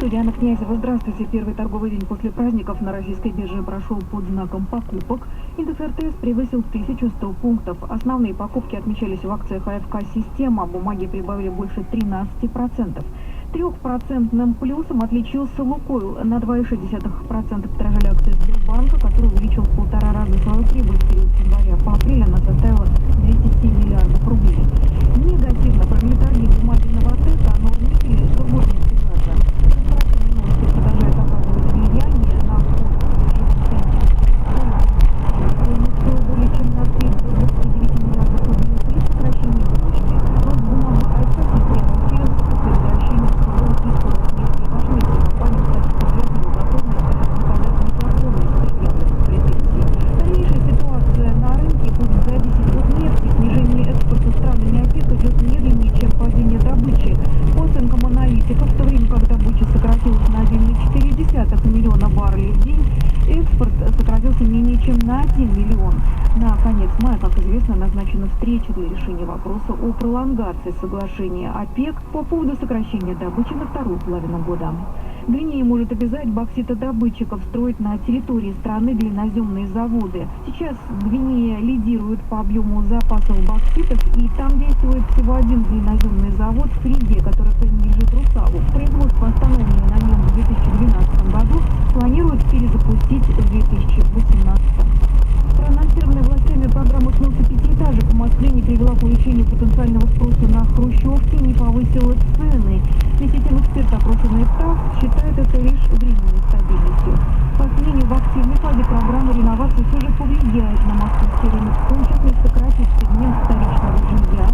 Студия Анна Князева. Здравствуйте. Первый торговый день после праздников на российской бирже прошел под знаком покупок. Индекс РТС превысил 1100 пунктов. Основные покупки отмечались в акциях АФК «Система». Бумаги прибавили больше 13%. 3% плюсом отличился «Лукойл». На 2,6% подорожали акции Сбербанка, который увеличил в 1,5 раза свою прибыль в период с января по апрель. Она составила 207 миллиардов рублей. Негативно провели торги бумаги «Новатэк», а Норникель что может связаться. Корпоративные новости продолжают оказывать влияние на курс более чем на 3 до 29 миллиардов рублей при сокращении выручки. Но бумага АФК «Система» усилился после возвращения своего искового снятия важных компаний, кстати, подтвердила готовность наказать незаконность предъявленных претензий. Дальнейшая ситуация на рынке будет зависеть от нефти. Снижение экспорта странами ОПЕК идет медленнее, чем падение добычи. По оценкам аналитиков, в то время как добыча сократилась на 1,4 миллиона баррелей в день, экспорт сократился менее чем на 1 миллион. На конец мая, как известно, назначена встреча для решения вопроса о пролонгации соглашения ОПЕК по поводу сокращения добычи на вторую половину года. Гвинея может обязать бокситодобытчиков строить на территории страны глиноземные заводы. Сейчас Гвинея лидирует по объему запасов бокситов, и там действует всего один глиноземный завод в Риге, который принадлежит «Русалу». Производство, остановленное на нем в 2012 году, планируют перезапустить в 2018. Проанонсированная властями программа сноса пятиэтажек в Москве не привела к увеличению потенциального спроса на хрущевки, не повысила цены. Вместе с тем эксперт, опрошенный в ТАСС, считает это лишь временной стабильностью. По их мнению, в активной фазе программы реновации все же повлияет на московский рынок, в том числе сократит сегмент вторичного жилья,